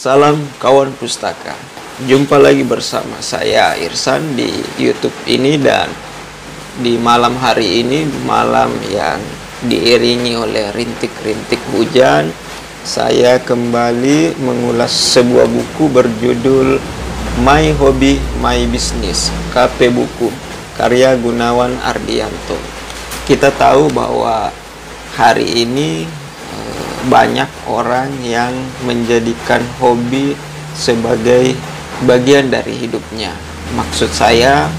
Salam kawan pustaka. Jumpa lagi bersama saya Irsan di YouTube ini, dan di malam hari ini, malam yang diiringi oleh rintik-rintik hujan, saya kembali mengulas sebuah buku berjudul My Hobby My Business, KP Buku, karya Gunawan Ardianto. Kita tahu bahwa hari ini banyak orang yang menjadikan hobi sebagai bagian dari hidupnya. Maksud saya,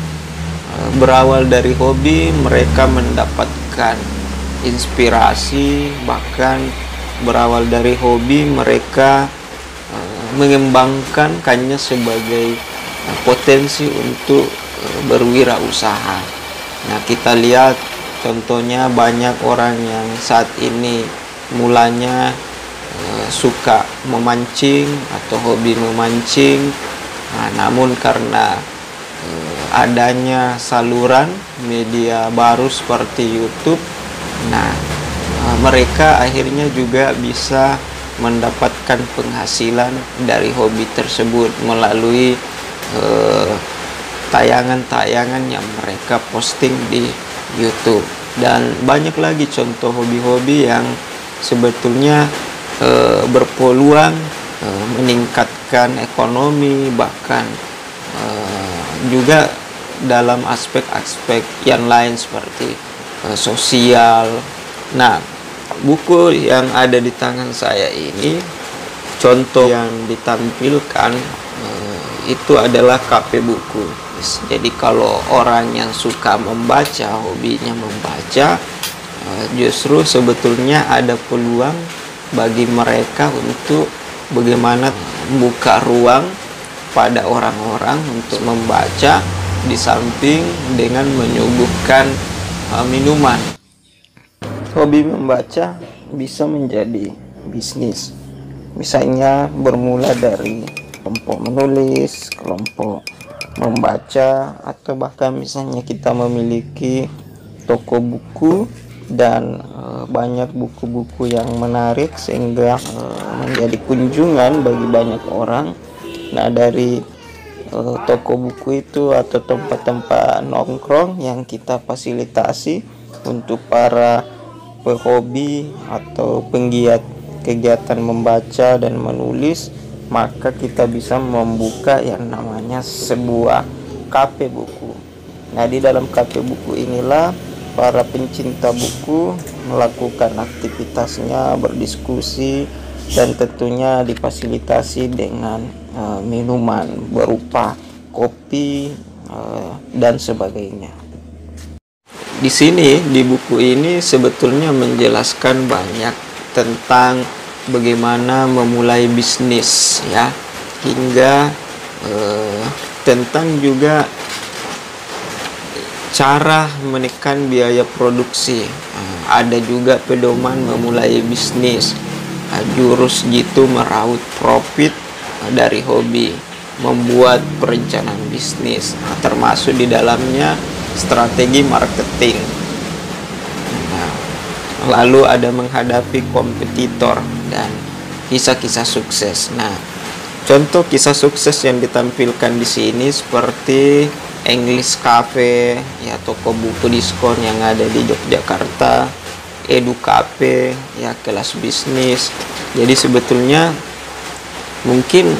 berawal dari hobi mereka mendapatkan inspirasi, bahkan berawal dari hobi mereka mengembangkannya sebagai potensi untuk berwirausaha. Nah, kita lihat contohnya banyak orang yang saat ini mulanya suka memancing atau hobi memancing, namun karena adanya saluran media baru seperti YouTube, mereka akhirnya juga bisa mendapatkan penghasilan dari hobi tersebut melalui tayangan-tayangan yang mereka posting di YouTube. Dan banyak lagi contoh hobi-hobi yang sebetulnya berpeluang meningkatkan ekonomi, bahkan juga dalam aspek-aspek yang lain seperti sosial. Nah, buku yang ada di tangan saya ini, contoh yang ditampilkan itu adalah KP Buku. Jadi kalau orang yang suka membaca, hobinya membaca, justru sebetulnya ada peluang bagi mereka untuk bagaimana membuka ruang pada orang-orang untuk membaca, di samping dengan menyuguhkan minuman. Hobi membaca bisa menjadi bisnis. Misalnya bermula dari kelompok menulis, kelompok membaca, atau bahkan misalnya kita memiliki toko buku dan banyak buku-buku yang menarik sehingga menjadi kunjungan bagi banyak orang. Nah, dari toko buku itu atau tempat-tempat nongkrong yang kita fasilitasi untuk para pehobi atau penggiat kegiatan membaca dan menulis, maka kita bisa membuka yang namanya sebuah KP Buku. Nah, di dalam KP Buku inilah para pencinta buku melakukan aktivitasnya, berdiskusi, dan tentunya difasilitasi dengan minuman berupa kopi dan sebagainya. Di sini, di buku ini sebetulnya menjelaskan banyak tentang bagaimana memulai bisnis, ya, hingga tentang juga cara menekan biaya produksi. Ada juga pedoman memulai bisnis, jurus jitu meraup profit dari hobi, membuat perencanaan bisnis, termasuk di dalamnya strategi marketing. Lalu ada menghadapi kompetitor dan kisah-kisah sukses. Nah, contoh kisah sukses yang ditampilkan di sini seperti English Cafe, ya, toko buku diskon yang ada di Yogyakarta, Edu Cafe, ya, kelas bisnis. Jadi sebetulnya mungkin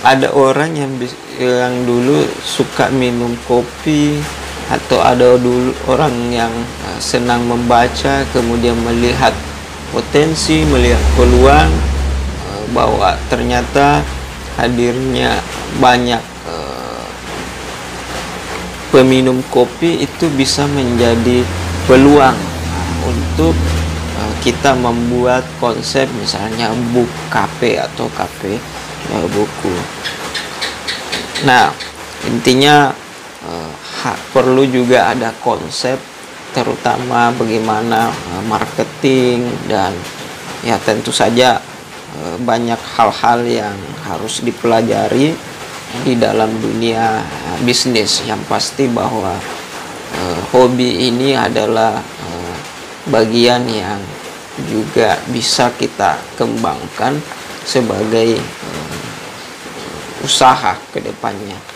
ada orang yang dulu suka minum kopi, atau ada dulu orang yang senang membaca, kemudian melihat potensi, melihat peluang bahwa ternyata hadirnya banyak peminum kopi itu bisa menjadi peluang untuk kita membuat konsep misalnya book cafe atau kafe buku. Nah, intinya perlu juga ada konsep, terutama bagaimana marketing, dan ya tentu saja banyak hal-hal yang harus dipelajari di dalam dunia bisnis. Yang pasti bahwa hobi ini adalah bagian yang juga bisa kita kembangkan sebagai usaha ke depannya.